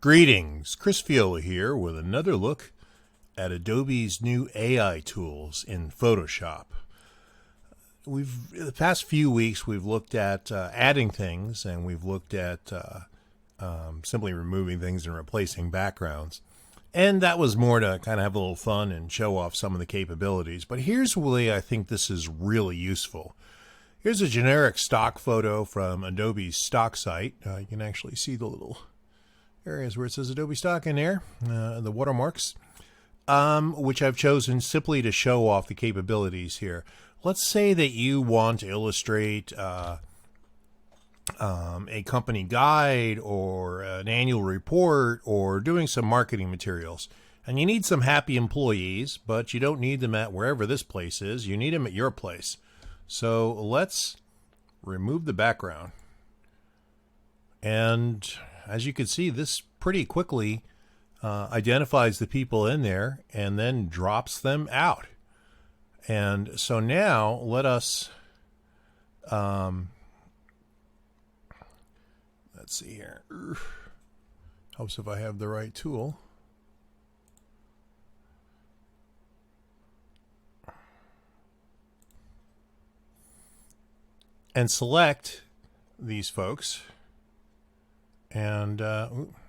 Greetings, Chris Fiola here with another look at Adobe's new AI tools in Photoshop. The past few weeks we've looked at adding things, and we've looked at simply removing things and replacing backgrounds. And that was more to kind of have a little fun and show off some of the capabilities. But here's the way I think this is really useful. Here's a generic stock photo from Adobe's stock site. You can actually see the little areas where it says Adobe Stock in there, the watermarks, which I've chosen simply to show off the capabilities here. Let's say that you want to illustrate a company guide or an annual report or doing some marketing materials. And you need some happy employees, but you don't need them at wherever this place is. You need them at your place. So let's remove the background. And as you can see, this pretty quickly identifies the people in there and then drops them out. And so now let us, let's see here. Helps if I have the right tool. And select these folks. And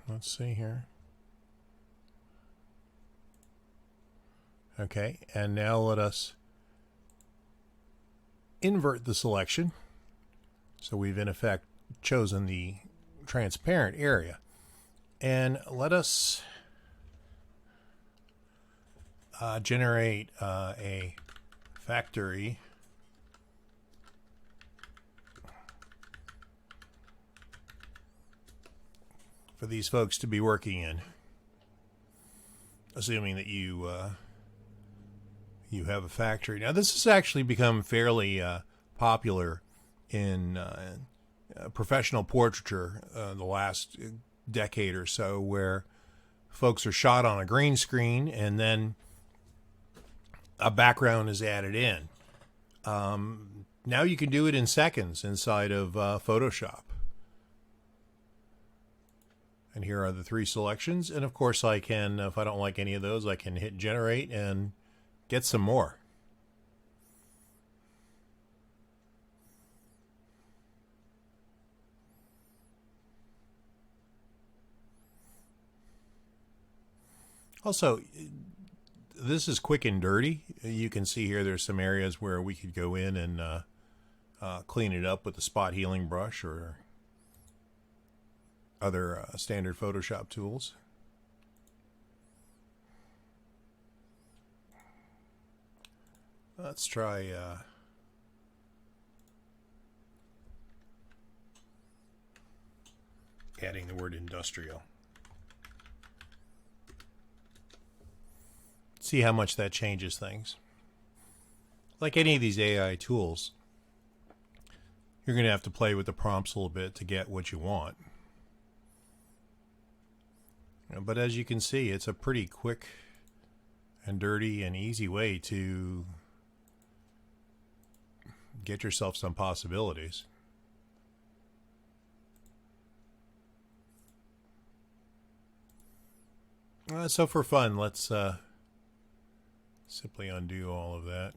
let's see here. Okay, and now let us invert the selection. So we've in effect chosen the transparent area. And let us generate a factory for these folks to be working in, assuming that you have a factory. Now, this has actually become fairly popular in professional portraiture the last decade or so, where folks are shot on a green screen and then a background is added in. Now you can do it in seconds inside of Photoshop. And here are the three selections. And of course I can, if I don't like any of those, I can hit generate and get some more. Also, this is quick and dirty. You can see here there's some areas where we could go in and clean it up with the spot healing brush or other standard Photoshop tools. Let's try adding the word industrial. See how much that changes things. Like any of these AI tools, you're going to have to play with the prompts a little bit to get what you want. But as you can see, it's a pretty quick and dirty and easy way to get yourself some possibilities. So for fun, let's simply undo all of that.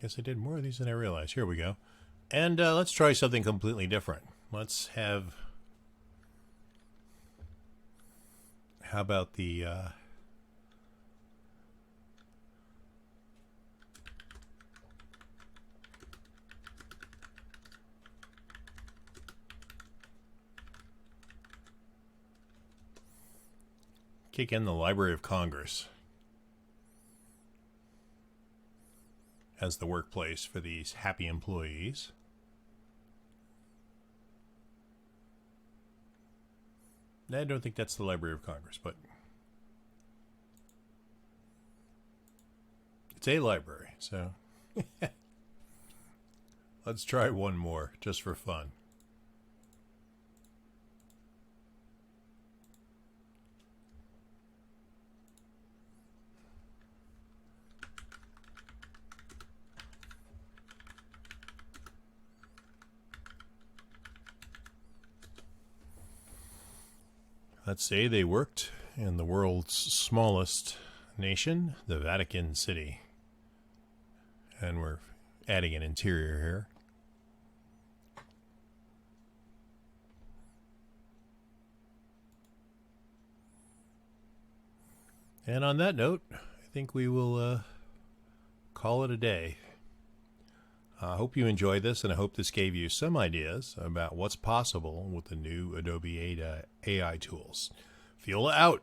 Guess I did more of these than I realized. Here we go. And let's try something completely different. Let's have, how about the kick in the Library of Congress as the workplace for these happy employees. I don't think that's the Library of Congress, but It's a library, so let's try one more just for fun. Let's say they worked in the world's smallest nation, the Vatican City. And we're adding an interior here. And on that note, I think we will call it a day. I hope you enjoyed this, and I hope this gave you some ideas about what's possible with the new Adobe AI tools. Fiola out.